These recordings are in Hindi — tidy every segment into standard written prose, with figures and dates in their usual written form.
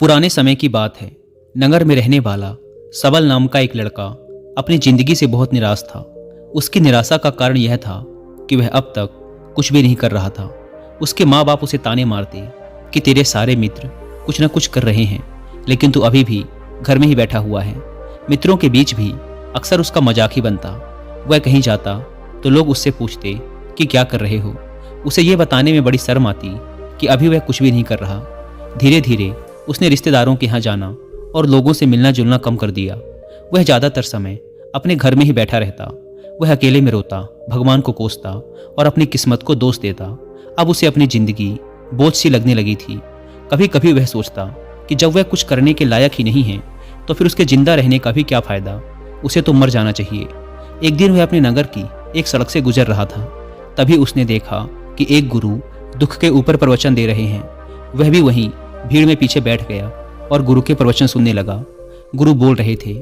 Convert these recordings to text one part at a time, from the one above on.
पुराने समय की बात है। नगर में रहने वाला सबल नाम का एक लड़का अपनी जिंदगी से बहुत निराश था। उसकी निराशा का कारण यह था कि वह अब तक कुछ भी नहीं कर रहा था। उसके माँ बाप उसे ताने मारते कि तेरे सारे मित्र कुछ न कुछ कर रहे हैं, लेकिन तू अभी भी घर में ही बैठा हुआ है। मित्रों के बीच भी अक्सर उसका मजाक ही बनता। वह कहीं जाता तो लोग उससे पूछते कि क्या कर रहे हो। उसे यह बताने में बड़ी शर्म आती कि अभी वह कुछ भी नहीं कर रहा। धीरे धीरे उसने रिश्तेदारों के यहाँ जाना और लोगों से मिलना जुलना कम कर दिया। वह ज़्यादातर समय अपने घर में ही बैठा रहता। वह अकेले में रोता, भगवान को कोसता और अपनी किस्मत को दोष देता। अब उसे अपनी जिंदगी बोझ सी लगने लगी थी। कभी कभी वह सोचता कि जब वह कुछ करने के लायक ही नहीं है तो फिर उसके जिंदा रहने का भी क्या फ़ायदा, उसे तो मर जाना चाहिए। एक दिन वह अपने नगर की एक सड़क से गुजर रहा था। तभी उसने देखा कि एक गुरु दुख के ऊपर प्रवचन दे रहे हैं। वह भी वहीं भीड़ में पीछे बैठ गया और गुरु के प्रवचन सुनने लगा। गुरु बोल रहे थे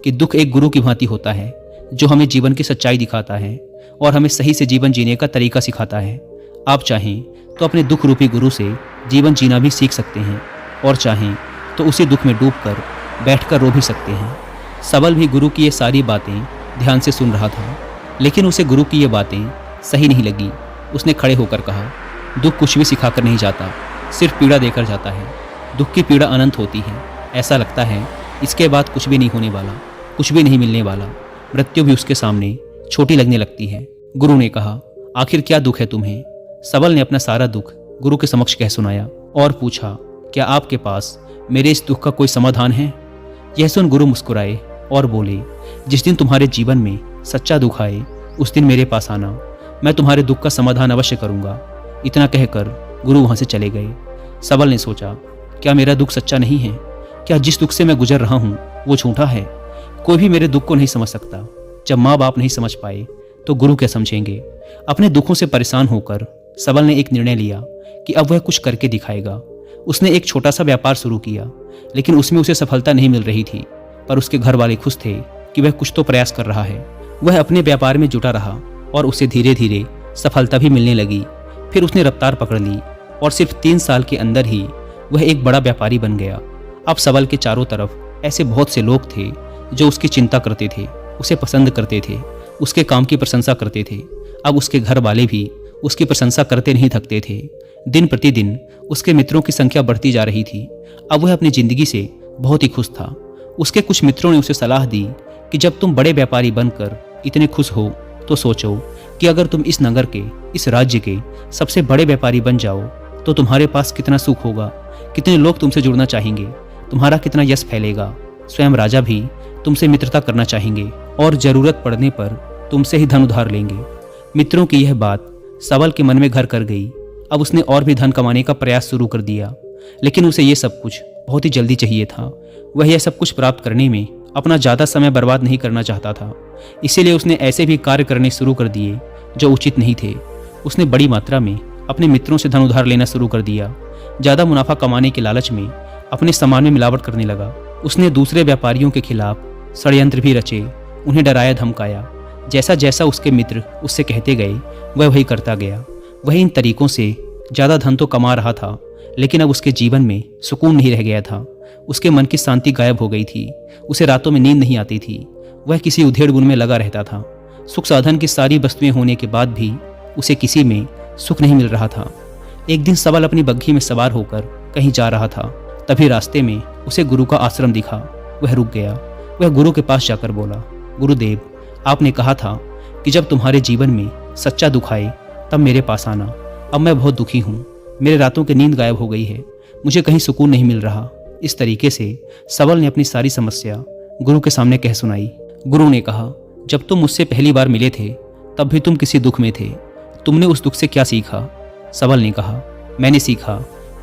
कि दुख एक गुरु की भांति होता है जो हमें जीवन की सच्चाई दिखाता है और हमें सही से जीवन जीने का तरीका सिखाता है। आप चाहें तो अपने दुख रूपी गुरु से जीवन जीना भी सीख सकते हैं और चाहें तो उसी दुख में डूबकर बैठकर रो भी सकते हैं। सबल भी गुरु की ये सारी बातें ध्यान से सुन रहा था, लेकिन उसे गुरु की ये बातें सही नहीं लगी। उसने खड़े होकर कहा, दुख कुछ भी सिखाकर नहीं जाता, सिर्फ पीड़ा देकर जाता है। दुख की पीड़ा अनंत होती है। ऐसा लगता है इसके बाद कुछ भी नहीं होने वाला, कुछ भी नहीं मिलने वाला। मृत्यु भी उसके सामने छोटी लगने लगती है। गुरु ने कहा, आखिर क्या दुख है तुम्हें? सबल ने अपना सारा दुख गुरु के समक्ष कह सुनाया और पूछा, क्या आपके पास मेरे इस दुख का कोई समाधान है? यह सुन गुरु मुस्कुराए और बोले, जिस दिन तुम्हारे जीवन में सच्चा दुख आए उस दिन मेरे पास आना, मैं तुम्हारे दुख का समाधान अवश्य करूंगा। इतना कहकर गुरु वहां से चले गए। सबल ने सोचा, क्या मेरा दुख सच्चा नहीं है? क्या जिस दुख से मैं गुजर रहा हूं वो झूठा है? कोई भी मेरे दुख को नहीं समझ सकता। जब माँ बाप नहीं समझ पाए तो गुरु क्या समझेंगे? अपने दुखों से परेशान होकर सबल ने एक निर्णय लिया कि अब वह कुछ करके दिखाएगा। उसने एक छोटा सा व्यापार शुरू किया, लेकिन उसमें उसे सफलता नहीं मिल रही थी। पर उसके घर वाले खुश थे कि वह कुछ तो प्रयास कर रहा है। वह अपने व्यापार में जुटा रहा और उसे धीरे धीरे सफलता भी मिलने लगी। फिर उसने रफ्तार पकड़ ली और सिर्फ 3 साल के अंदर ही वह एक बड़ा व्यापारी बन गया। अब सबल के चारों तरफ ऐसे बहुत से लोग थे जो उसकी चिंता करते थे, उसे पसंद करते थे, उसके काम की प्रशंसा करते थे। अब उसके घर वाले भी उसकी प्रशंसा करते नहीं थकते थे। दिन प्रतिदिन उसके मित्रों की संख्या बढ़ती जा रही थी। अब वह अपनी जिंदगी से बहुत ही खुश था। उसके कुछ मित्रों ने उसे सलाह दी कि जब तुम बड़े व्यापारी बनकर इतने खुश हो तो सोचो कि अगर तुम इस नगर के, इस राज्य के सबसे बड़े व्यापारी बन जाओ तो तुम्हारे पास कितना सुख होगा, कितने लोग तुमसे जुड़ना चाहेंगे, तुम्हारा कितना यश फैलेगा। स्वयं राजा भी तुमसे मित्रता करना चाहेंगे और जरूरत पड़ने पर तुमसे ही धन उधार लेंगे। मित्रों की यह बात सबल के मन में घर कर गई। अब उसने और भी धन कमाने का प्रयास शुरू कर दिया, लेकिन उसे यह सब कुछ बहुत ही जल्दी चाहिए था। वह यह सब कुछ प्राप्त करने में अपना ज़्यादा समय बर्बाद नहीं करना चाहता था। इसीलिए उसने ऐसे भी कार्य करने शुरू कर दिए जो उचित नहीं थे। उसने बड़ी मात्रा में अपने मित्रों से धन उधार लेना शुरू कर दिया। ज़्यादा मुनाफा कमाने के लालच में अपने सामान में मिलावट करने लगा। उसने दूसरे व्यापारियों के खिलाफ षड्यंत्र भी रचे, उन्हें डराया धमकाया। जैसा जैसा उसके मित्र उससे कहते गए वह वही करता गया। वह इन तरीकों से ज़्यादा धन तो कमा रहा था, लेकिन अब उसके जीवन में सुकून नहीं रह गया था। उसके मन की शांति गायब हो गई थी। उसे रातों में नींद नहीं आती थी। वह किसी उधेड़-बुन में लगा रहता था। सुख साधन की सारी वस्तुएं होने के बाद भी उसे किसी में सुख नहीं मिल रहा था। एक दिन सबल अपनी बग्घी में सवार होकर कहीं जा रहा था। तभी रास्ते में उसे गुरु का आश्रम दिखा। वह रुक गया। वह गुरु के पास जाकर बोला, गुरुदेव, आपने कहा था कि जब तुम्हारे जीवन में सच्चा दुख आए तब मेरे पास आना। अब मैं बहुत दुखी हूँ। मेरे रातों की नींद गायब हो गई है। मुझे कहीं सुकून नहीं मिल रहा। इस तरीके से सबल ने अपनी सारी समस्या गुरु के सामने कह सुनाई। गुरु ने कहा, जब तुम मुझसे पहली बार मिले थे तब भी तुम किसी दुख में थे। तुमने उस दुख से क्या सीखा? सबल ने कहा, मैंने सीखा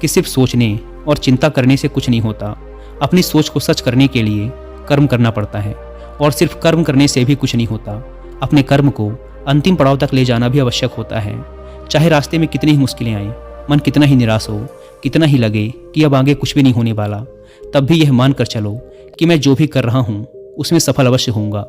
कि सिर्फ सोचने और चिंता करने से कुछ नहीं होता। अपनी सोच को सच करने के लिए कर्म करना पड़ता है और सिर्फ कर्म करने से भी कुछ नहीं होता। अपने कर्म को अंतिम पड़ाव तक ले जाना भी आवश्यक होता है। चाहे रास्ते में कितनी ही मुश्किलें आएं, मन कितना ही निराश हो, कितना ही लगे कि अब आगे कुछ भी नहीं होने वाला, तब भी यह मान कर चलो कि मैं जो भी कर रहा हूँ उसमें सफल अवश्य होऊंगा।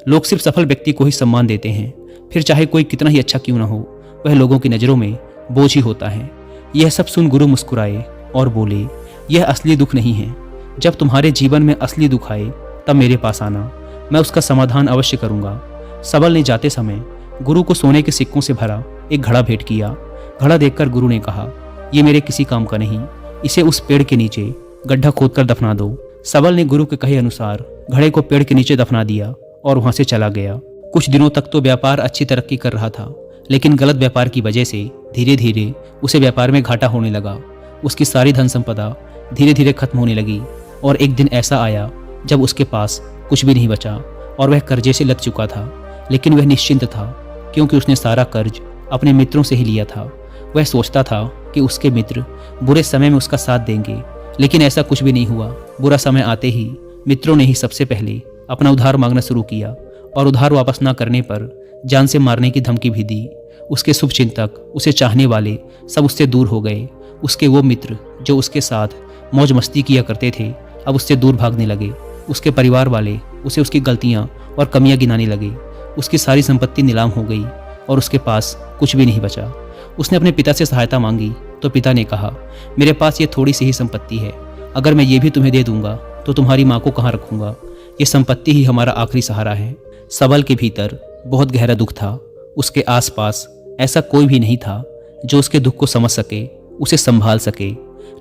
लोग सिर्फ सफल व्यक्ति को ही सम्मान देते हैं, फिर चाहे कोई कितना ही अच्छा क्यों ना हो, वह लोगों की नज़रों में बोझ ही होता है। यह सब सुन गुरु मुस्कुराए और बोले, यह असली दुख नहीं है। जब तुम्हारे जीवन में असली दुख आए तब मेरे पास आना, मैं उसका समाधान अवश्य करूंगा। सबल ने जाते समय गुरु को सोने के सिक्कों से भरा एक घड़ा भेंट किया। घड़ा देखकर गुरु ने कहा, यह मेरे किसी काम का नहीं, इसे उस पेड़ के नीचे गड्ढा खोदकर दफना दो। सबल ने गुरु के कहे अनुसार घड़े को पेड़ के नीचे दफना दिया और वहां से चला गया। कुछ दिनों तक तो व्यापार अच्छी तरक्की कर रहा था, लेकिन गलत व्यापार की वजह से धीरे धीरे उसे व्यापार में घाटा होने लगा। उसकी सारी धन संपदा धीरे धीरे खत्म होने लगी और एक दिन ऐसा आया जब उसके पास कुछ भी नहीं बचा और वह कर्जे से लद चुका था। लेकिन वह निश्चिंत था, क्योंकि उसने सारा कर्ज अपने मित्रों से ही लिया था। वह सोचता था कि उसके मित्र बुरे समय में उसका साथ देंगे, लेकिन ऐसा कुछ भी नहीं हुआ। बुरा समय आते ही मित्रों ने ही सबसे पहले अपना उधार मांगना शुरू किया और उधार वापस ना करने पर जान से मारने की धमकी भी दी। उसके शुभचिंतक, उसे चाहने वाले सब उससे दूर हो गए। उसके वो मित्र जो उसके साथ मौज मस्ती किया करते थे अब उससे दूर भागने लगे। उसके परिवार वाले उसे उसकी गलतियां और कमियां गिनाने लगे। उसकी सारी संपत्ति नीलाम हो गई और उसके पास कुछ भी नहीं बचा। उसने अपने पिता से सहायता मांगी तो पिता ने कहा, मेरे पास ये थोड़ी सी ही संपत्ति है, अगर मैं ये भी तुम्हें दे दूंगा तो तुम्हारी माँ को कहाँ रखूंगा? ये संपत्ति ही हमारा आखिरी सहारा है। सबल के भीतर बहुत गहरा दुख था। उसके आसपास ऐसा कोई भी नहीं था जो उसके दुख को समझ सके, उसे संभाल सके।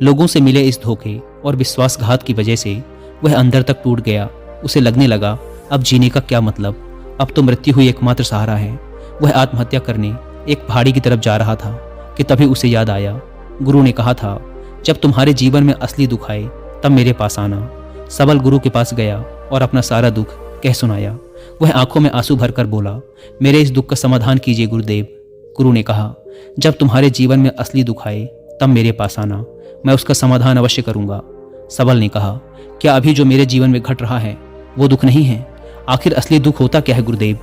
लोगों से मिले इस धोखे और विश्वासघात की वजह से वह अंदर तक टूट गया। उसे लगने लगा, अब जीने का क्या मतलब, अब तो मृत्यु ही एकमात्र सहारा है। वह आत्महत्या करने एक पहाड़ी की तरफ जा रहा था कि तभी उसे याद आया, गुरु ने कहा था, जब तुम्हारे जीवन में असली दुख आए तब मेरे पास आना। सबल गुरु के पास गया और अपना सारा दुख कह सुनाया। वह आंखों में आंसू भरकर बोला, मेरे इस दुख का समाधान कीजिए गुरुदेव। गुरु ने कहा, जब तुम्हारे जीवन में असली दुख आए तब मेरे पास आना, मैं उसका समाधान अवश्य करूंगा। सबल ने कहा, क्या अभी जो मेरे जीवन में घट रहा है वो दुख नहीं है? आखिर असली दुख होता क्या है गुरुदेव?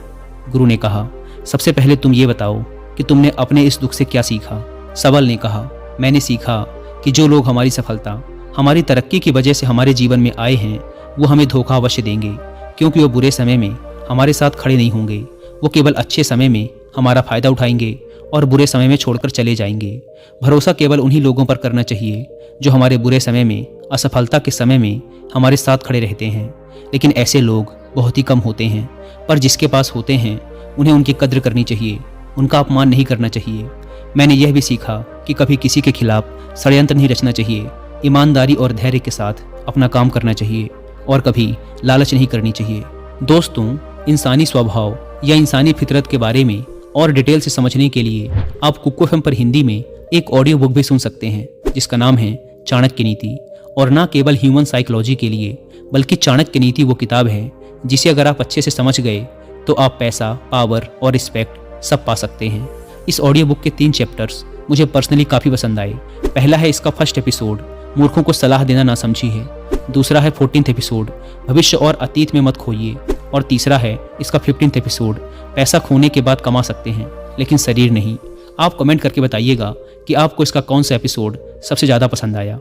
गुरु ने कहा, सबसे पहले तुम ये बताओ कि तुमने अपने इस दुख से क्या सीखा? सबल ने कहा, मैंने सीखा कि जो लोग हमारी सफलता, हमारी तरक्की की वजह से हमारे जीवन में आए हैं वो हमें धोखा अवश्य देंगे, क्योंकि वो बुरे समय में हमारे साथ खड़े नहीं होंगे। वो केवल अच्छे समय में हमारा फायदा उठाएंगे और बुरे समय में छोड़कर चले जाएंगे। भरोसा केवल उन्हीं लोगों पर करना चाहिए जो हमारे बुरे समय में, असफलता के समय में हमारे साथ खड़े रहते हैं। लेकिन ऐसे लोग बहुत ही कम होते हैं, पर जिसके पास होते हैं उन्हें उनकी कद्र करनी चाहिए, उनका अपमान नहीं करना चाहिए। मैंने यह भी सीखा कि कभी किसी के खिलाफ षड्यंत्र नहीं रचना चाहिए, ईमानदारी और धैर्य के साथ अपना काम करना चाहिए और कभी लालच नहीं करनी चाहिए। दोस्तों, इंसानी स्वभाव या इंसानी फितरत के बारे में और डिटेल से समझने के लिए आप कुक्कू एफएम पर हिंदी में एक ऑडियो बुक भी सुन सकते हैं, जिसका नाम है चाणक्य नीति। और ना केवल ह्यूमन साइकोलॉजी के लिए, बल्कि चाणक्य नीति वो किताब है जिसे अगर आप अच्छे से समझ गए तो आप पैसा, पावर और रिस्पेक्ट सब पा सकते हैं। इस ऑडियो बुक के 3 चैप्टर्स मुझे पर्सनली काफ़ी पसंद आए। पहला है इसका फर्स्ट एपिसोड, मूर्खों को सलाह देना ना समझी है। दूसरा है 14th एपिसोड, भविष्य और अतीत में मत खोइए। और तीसरा है इसका 15th एपिसोड, पैसा खोने के बाद कमा सकते हैं लेकिन शरीर नहीं। आप कमेंट करके बताइएगा कि आपको इसका कौन सा एपिसोड सबसे ज़्यादा पसंद आया।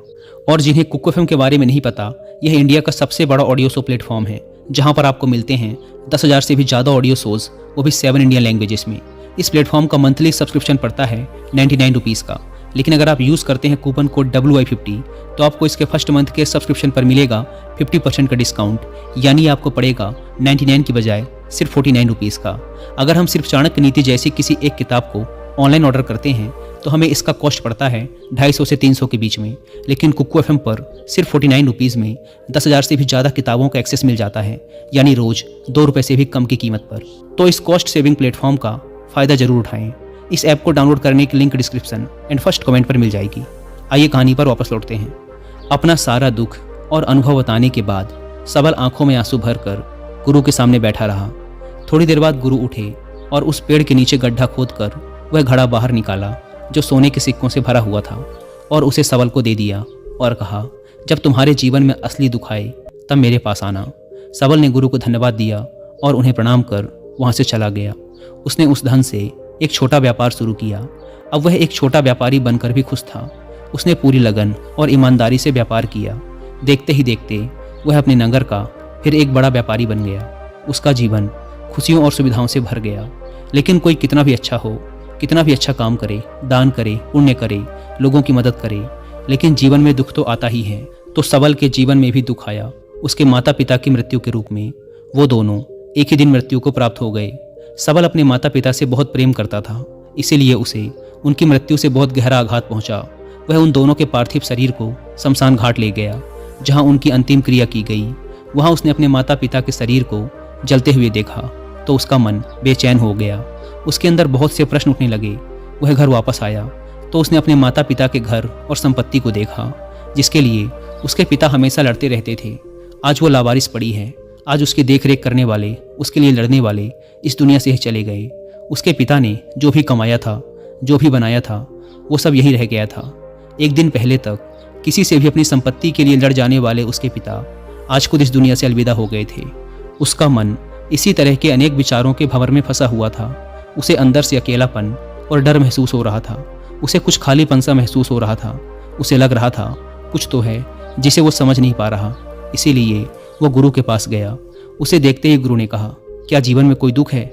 और जिन्हें कुक्कू एफएम के बारे में नहीं पता, यह इंडिया का सबसे बड़ा ऑडियो शो प्लेटफॉर्म है, जहां पर आपको मिलते हैं 10,000 से भी ज़्यादा ऑडियो शोज, वो भी 7 इंडियन लैंग्वेजेस में। इस प्लेटफॉर्म का मंथली सब्सक्रिप्शन पड़ता है 99 रुपीज़ का, लेकिन अगर आप यूज़ करते हैं कूपन कोड WI50 तो आपको इसके फर्स्ट मंथ के सब्सक्रिप्शन पर मिलेगा 50% का डिस्काउंट, यानी आपको पड़ेगा 99 की बजाय सिर्फ 49 रुपीज़ का। अगर हम सिर्फ चाणक्य नीति जैसी किसी एक किताब को ऑनलाइन ऑर्डर करते हैं तो हमें इसका कॉस्ट पड़ता है 250 से 300 के बीच में, लेकिन कुक्कू एफएम पर सिर्फ 49 रुपीज़ में 10,000 से भी ज़्यादा किताबों का एक्सेस मिल जाता है, यानी रोज़ 2 रुपये से भी कम की कीमत पर। तो इस कॉस्ट सेविंग प्लेटफॉर्म का फ़ायदा ज़रूर उठाएं। इस ऐप को डाउनलोड करने की link description and first comment पर मिल जाएगी। आइए कहानी पर वापस लौटते हैं। अपना सारा दुख और अनुभव बताने के बाद सबल आंखों में आंसू भरकर गुरु के सामने बैठा रहा। थोड़ी देर बाद गुरु उठे और उस पेड़ के नीचे गड्ढा खोदकर वह घड़ा बाहर निकाला जो सोने के सिक्कों से भरा हुआ था, और उसे सबल को दे दिया और कहा, जब तुम्हारे जीवन में असली दुख आए तब मेरे पास आना। सबल ने गुरु को धन्यवाद दिया और उन्हें प्रणाम कर वहाँ से चला गया। उसने उस धन से एक छोटा व्यापार शुरू किया। अब वह एक छोटा व्यापारी बनकर भी खुश था। उसने पूरी लगन और ईमानदारी से व्यापार किया। देखते ही देखते वह अपने नगर का फिर एक बड़ा व्यापारी बन गया। उसका जीवन खुशियों और सुविधाओं से भर गया। लेकिन कोई कितना भी अच्छा हो, कितना भी अच्छा काम करे, दान करे, पुण्य करे, लोगों की मदद करे, लेकिन जीवन में दुख तो आता ही है। तो सबल के जीवन में भी दुख आया। उसके माता पिता की मृत्यु के रूप में। वो दोनों एक ही दिन मृत्यु को प्राप्त हो गए। सबल अपने माता पिता से बहुत प्रेम करता था, इसीलिए उसे उनकी मृत्यु से बहुत गहरा आघात पहुंचा। वह उन दोनों के पार्थिव शरीर को शमशान घाट ले गया, जहां उनकी अंतिम क्रिया की गई। वहां उसने अपने माता पिता के शरीर को जलते हुए देखा तो उसका मन बेचैन हो गया। उसके अंदर बहुत से प्रश्न उठने लगे। वह घर वापस आया तो उसने अपने माता पिता के घर और संपत्ति को देखा, जिसके लिए उसके पिता हमेशा लड़ते रहते थे। आज वो लावारिस पड़ी है। आज उसकी देख रेख करने वाले, उसके लिए लड़ने वाले इस दुनिया से ही चले गए। उसके पिता ने जो भी कमाया था, जो भी बनाया था, वो सब यही रह गया था। एक दिन पहले तक किसी से भी अपनी संपत्ति के लिए लड़ जाने वाले उसके पिता आज खुद इस दुनिया से अलविदा हो गए थे। उसका मन इसी तरह के अनेक विचारों के भंवर में फंसा हुआ था। उसे अंदर से अकेलापन और डर महसूस हो रहा था। उसे कुछ खालीपन सा महसूस हो रहा था। उसे लग रहा था कुछ तो है जिसे वो समझ नहीं पा रहा। इसीलिए वो गुरु के पास गया। उसे देखते ही गुरु ने कहा, क्या जीवन में कोई दुख है?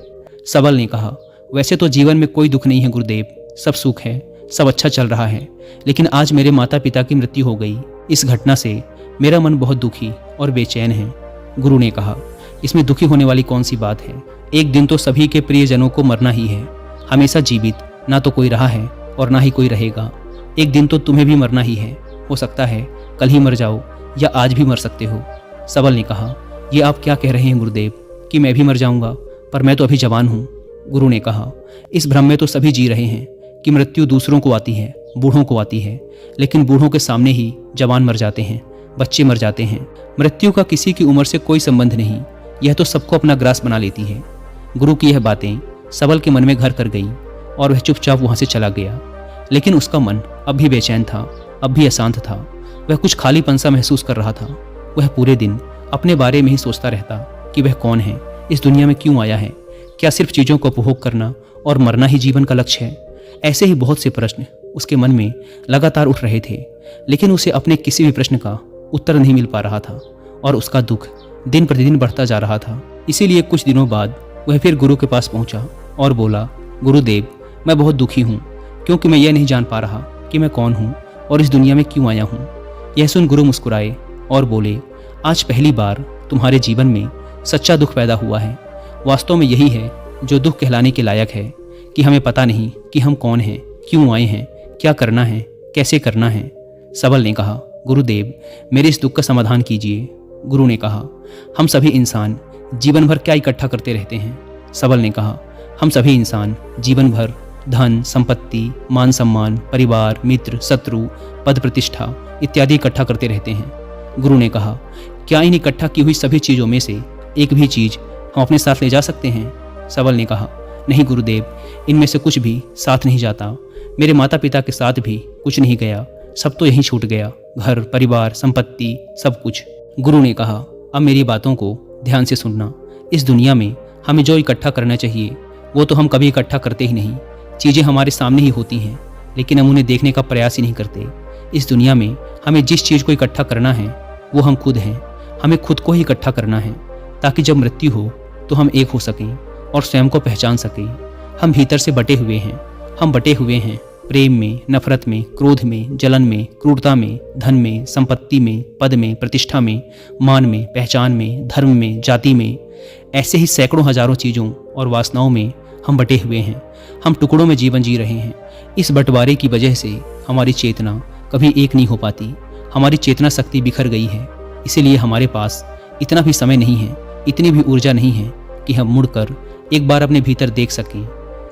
सबल ने कहा, वैसे तो जीवन में कोई दुख नहीं है गुरुदेव, सब सुख है, सब अच्छा चल रहा है। लेकिन आज मेरे माता पिता की मृत्यु हो गई। इस घटना से मेरा मन बहुत दुखी और बेचैन है। गुरु ने कहा, इसमें दुखी होने वाली कौन सी बात है? एक दिन तो सभी के प्रियजनों को मरना ही है। हमेशा जीवित ना तो कोई रहा है और ना ही कोई रहेगा। एक दिन तो तुम्हें भी मरना ही है। हो सकता है कल ही मर जाओ या आज भी मर सकते हो। सबल ने कहा, ये आप क्या कह रहे हैं गुरुदेव कि मैं भी मर जाऊंगा? पर मैं तो अभी जवान हूँ। गुरु ने कहा, इस भ्रम में तो सभी जी रहे हैं कि मृत्यु दूसरों को आती है, बूढ़ों को आती है। लेकिन बूढ़ों के सामने ही जवान मर जाते हैं, बच्चे मर जाते हैं। मृत्यु का किसी की उम्र से कोई संबंध नहीं। यह तो सबको अपना ग्रास बना लेती है। गुरु की यह बातें सबल के मन में घर कर गई और वह चुपचाप वहां से चला गया। लेकिन उसका मन अब भी बेचैन था, अब भी अशांत था। वह कुछ खालीपन सा महसूस कर रहा था। वह पूरे दिन अपने बारे में ही सोचता रहता कि वह कौन है, इस दुनिया में क्यों आया है, क्या सिर्फ चीज़ों को उपभोग करना और मरना ही जीवन का लक्ष्य है? ऐसे ही बहुत से प्रश्न उसके मन में लगातार उठ रहे थे, लेकिन उसे अपने किसी भी प्रश्न का उत्तर नहीं मिल पा रहा था और उसका दुख दिन प्रतिदिन बढ़ता जा रहा था। इसीलिए कुछ दिनों बाद वह फिर गुरु के पास पहुंचा और बोला, गुरुदेव, मैं बहुत दुखी हूँ, क्योंकि मैं यह नहीं जान पा रहा कि मैं कौन हूँ और इस दुनिया में क्यों आया हूँ। यह सुन गुरु मुस्कुराए और बोले, आज पहली बार तुम्हारे जीवन में सच्चा दुख पैदा हुआ है। वास्तव में यही है जो दुख कहलाने के लायक है कि हमें पता नहीं कि हम कौन हैं, क्यों आए हैं, क्या करना है, कैसे करना है। सबल ने कहा, गुरुदेव, मेरे इस दुख का समाधान कीजिए। गुरु ने कहा, हम सभी इंसान जीवन भर क्या इकट्ठा करते रहते हैं? सबल ने कहा, हम सभी इंसान जीवन भर धन, संपत्ति, मान सम्मान, परिवार, मित्र, शत्रु, पद प्रतिष्ठा इत्यादि इकट्ठा करते रहते हैं। गुरु ने कहा, क्या इन इकट्ठा की हुई सभी चीज़ों में से एक भी चीज़ हम अपने साथ ले जा सकते हैं? सबल ने कहा, नहीं गुरुदेव, इनमें से कुछ भी साथ नहीं जाता। मेरे माता पिता के साथ भी कुछ नहीं गया, सब तो यहीं छूट गया, घर, परिवार, संपत्ति, सब कुछ। गुरु ने कहा, अब मेरी बातों को ध्यान से सुनना। इस दुनिया में हमें जो इकट्ठा करना चाहिए वो तो हम कभी इकट्ठा करते ही नहीं। चीज़ें हमारे सामने ही होती हैं, लेकिन हम उन्हें देखने का प्रयास ही नहीं करते। इस दुनिया में हमें जिस चीज़ को इकट्ठा करना है वो हम खुद हैं। हमें खुद को ही इकट्ठा करना है, ताकि जब मृत्यु हो तो हम एक हो सकें और स्वयं को पहचान सकें। हम भीतर से बटे हुए हैं। हम बटे हुए हैं प्रेम में, नफरत में, क्रोध में, जलन में, क्रूरता में, धन में, संपत्ति में, पद में, प्रतिष्ठा में, मान में, पहचान में, धर्म में, जाति में। ऐसे ही सैकड़ों हजारों चीज़ों और वासनाओं में हम बटे हुए हैं। हम टुकड़ों में जीवन जी रहे हैं। इस बंटवारे की वजह से हमारी चेतना कभी एक नहीं हो पाती। हमारी चेतना शक्ति बिखर गई है। इसीलिए हमारे पास इतना भी समय नहीं है, इतनी भी ऊर्जा नहीं है कि हम मुड़कर एक बार अपने भीतर देख सकें।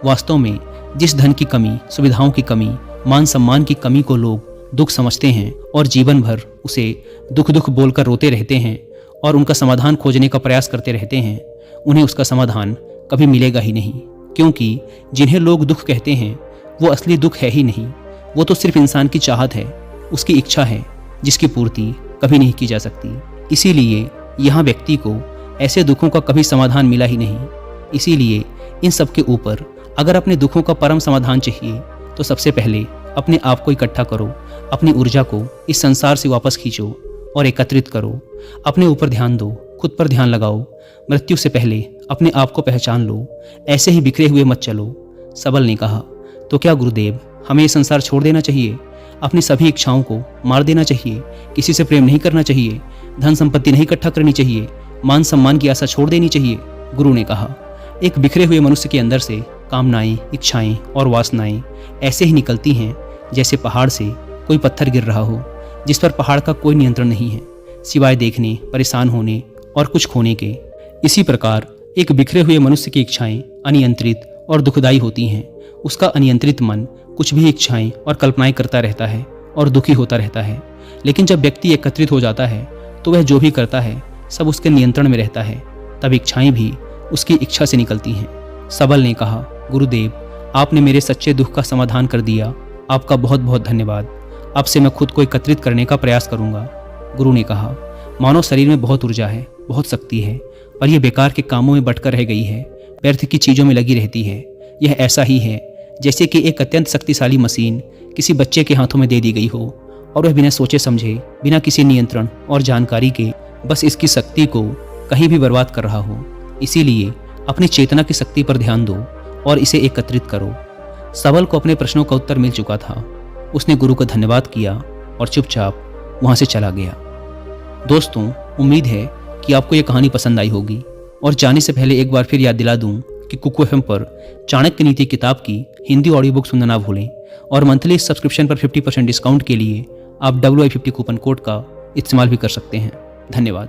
वास्तव में जिस धन की कमी, सुविधाओं की कमी, मान सम्मान की कमी को लोग दुख समझते हैं और जीवन भर उसे दुख दुख बोलकर रोते रहते हैं और उनका समाधान खोजने का प्रयास करते रहते हैं, उन्हें उसका समाधान कभी मिलेगा ही नहीं। क्योंकि जिन्हें लोग दुख कहते हैं वो असली दुख है ही नहीं। वो तो सिर्फ इंसान की चाहत है, उसकी इच्छा है, जिसकी पूर्ति कभी नहीं की जा सकती। इसीलिए यहाँ व्यक्ति को ऐसे दुखों का कभी समाधान मिला ही नहीं। इसीलिए इन सब के ऊपर अगर अपने दुखों का परम समाधान चाहिए तो सबसे पहले अपने आप को इकट्ठा करो। अपनी ऊर्जा को इस संसार से वापस खींचो और एकत्रित करो। अपने ऊपर ध्यान दो, खुद पर ध्यान लगाओ। मृत्यु से पहले अपने आप को पहचान लो। ऐसे ही बिखरे हुए मत चलो। सबल ने कहा, तो क्या गुरुदेव, हमें ये संसार छोड़ देना चाहिए? अपनी सभी इच्छाओं को मार देना चाहिए, किसी से प्रेम नहीं करना चाहिए, धन संपत्ति नहीं इकट्ठा करनी चाहिए, मान सम्मान की आशा छोड़ देनी चाहिए। गुरु ने कहा, एक बिखरे हुए मनुष्य के अंदर से कामनाएं, इच्छाएं और वासनाएं ऐसे ही निकलती हैं जैसे पहाड़ से कोई पत्थर गिर रहा हो, जिस पर पहाड़ का कोई नियंत्रण नहीं है सिवाय देखने, परेशान होने और कुछ खोने के। इसी प्रकार एक बिखरे हुए मनुष्य की इच्छाएं अनियंत्रित और दुखदायी होती हैं। उसका अनियंत्रित मन कुछ भी इच्छाएं और कल्पनाएं करता रहता है और दुखी होता रहता है। लेकिन जब व्यक्ति एकत्रित हो जाता है तो वह जो भी करता है सब उसके नियंत्रण में रहता है। तब इच्छाएं भी उसकी इच्छा से निकलती हैं। सबल ने कहा, गुरुदेव, आपने मेरे सच्चे दुख का समाधान कर दिया। आपका बहुत बहुत धन्यवाद। अब से मैं खुद को एकत्रित करने का प्रयास करूंगा। गुरु ने कहा, मानव शरीर में बहुत ऊर्जा है, बहुत शक्ति है, पर यह बेकार के कामों में बटकर रह गई है, व्यर्थ की चीज़ों में लगी रहती है। यह ऐसा ही है जैसे कि एक अत्यंत शक्तिशाली मशीन किसी बच्चे के हाथों में दे दी गई हो और वह बिना सोचे समझे, बिना किसी नियंत्रण और जानकारी के बस इसकी शक्ति को कहीं भी बर्बाद कर रहा हो। इसीलिए अपनी चेतना की शक्ति पर ध्यान दो और इसे एकत्रित करो। सबल को अपने प्रश्नों का उत्तर मिल चुका था। उसने गुरु को धन्यवाद किया और चुपचाप वहां से चला गया। दोस्तों, उम्मीद है कि आपको यह कहानी पसंद आई होगी। और जाने से पहले एक बार फिर याद दिला दूं कि कुकू FM पर चाणक्य नीति किताब की हिंदी ऑडियो बुक सुनना ना भूलें। और मंथली सब्सक्रिप्शन पर 50% डिस्काउंट के लिए आप WI50 कूपन कोड का इस्तेमाल भी कर सकते हैं। धन्यवाद।